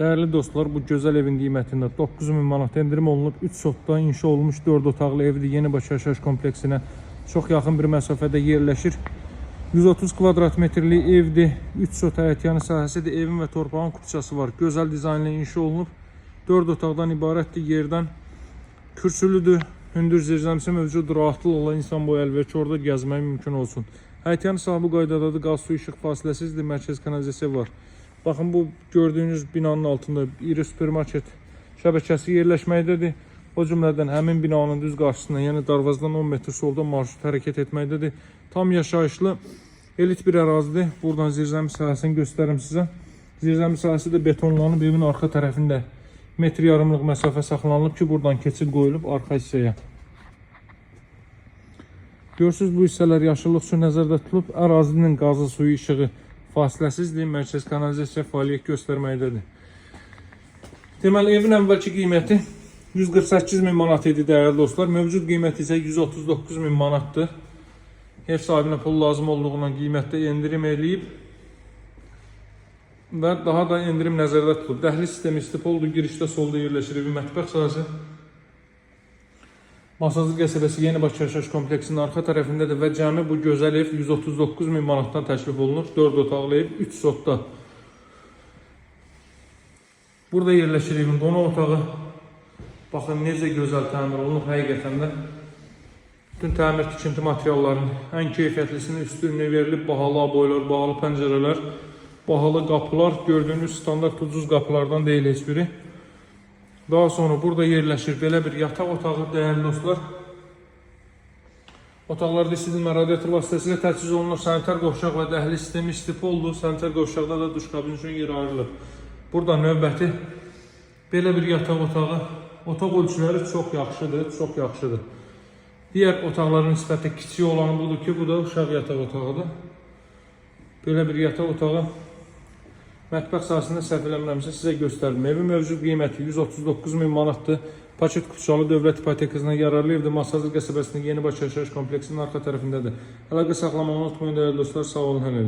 Değerli dostlar, bu güzel evin qiymətində 9000 manat endirim olunub. 3 sotda inşa olmuş 4 otaqlı evdir. Yenibaş yaşayış kompleksinə çox yaxın bir məsafədə yerləşir. 130 kvadrat metrlik evdir. 3 sot həyətyanı sahəsidir. Evin və torpağın kupçası var. Gözəl dizaynla inşa olunub. 4 otaqdan ibarətdir. Yerdən kürsülüdür. Hündür zirzəmisi mövcud. Rahatlıq olan insan boyu əlverçi orada gəzmək mümkün olsun. Həyətyanı sahəsi bu qaydadadır. Qaz, su, işıq fasiləsizdir. Mərkəz kanalizasiya var. Bakın bu gördüğünüz binanın altında iri süpermarket şəbəkəsi yerləşməkdədir. O cümlədən həmin binanın düz qarşısında, yəni darvazadan 10 metr solda marşrut hərəkət etməkdədir. Tam yaşayışlı elit bir ərazidir. Buradan zirzəmi sahəsini göstərim sizə. Zirzəmi sahəsi də betonlanıb, evin arxa tərəfində metr yarımlıq məsafə saxlanılıb ki, buradan keçid qoyulub arxa hissəyə. Görürsünüz, bu hissələr yaşıllıq üçün nəzərdə tutulub. Ərazinin qazı, suyu, işığı fasiləsizdir. Mərkəz kanalizasiya fəaliyyət göstərməkdədir. Deməli, evin əvvəlki qiyməti 148 min manat idi dəyərli dostlar. Mövcud qiyməti isə 139 min manatdır. Ev sahibinə pul lazım olduğundan qiymətdə endirim eləyib və daha da endirim nəzərdə tutulub. Dəhliz sistemi istipoldur. Girişdə solda yerləşir evin mətbəx sahəsi. Masazlı qəsəbəsi Yenibaş yaşayış kompleksinin arxa tərəfindədir və cəmi bu gözəl ev 139 min manatdan təklif olunur. 4 otaqlı ev, 3 sotda. Burada yerləşir evin qonaq otağı. Baxın, necə gözəl təmir olunub həqiqətən də. Bütün təmir tikinti materiallarının ən keyfiyyətlisinin üstünlüyü verilib. Bahalı aboylar, bahalı pəncərələr, bahalı qapılar. Gördüyünüz standart ucuz qapılardan deyil heç biri. Daha sonra burada yerləşir belə bir yataq otağı dəyərli dostlar. Otaqlarda isitmə radiator vasitəsilə təchiz olunur. Sanitar qovşaq və dəhliz sistemi istipoldur. Sanitar qovşaqda da duş kabini üçün yer ayrılır. Burada növbəti belə bir yataq otağı. Otaq ölçüləri çox yaxşıdır, çox yaxşıdır. Digər otaqların nisbətən kiçik olanı budur ki, bu da uşaq yataq otağıdır. Belə bir yataq otağı. Mətbəx sahəsində səhv eləmirəmsə sizə göstərdim. Evin mövcud qiyməti 139 min manatdır. Paket Kuçalı dövlət ipotekasına yararlı evdir. Masazlı qəsəbəsinin Yenibaş yaşayış kompleksinin arxa tərəfindədir. Əlaqə saxlamağı unutmayın dəyərli dostlar. Sağ olun, hələ.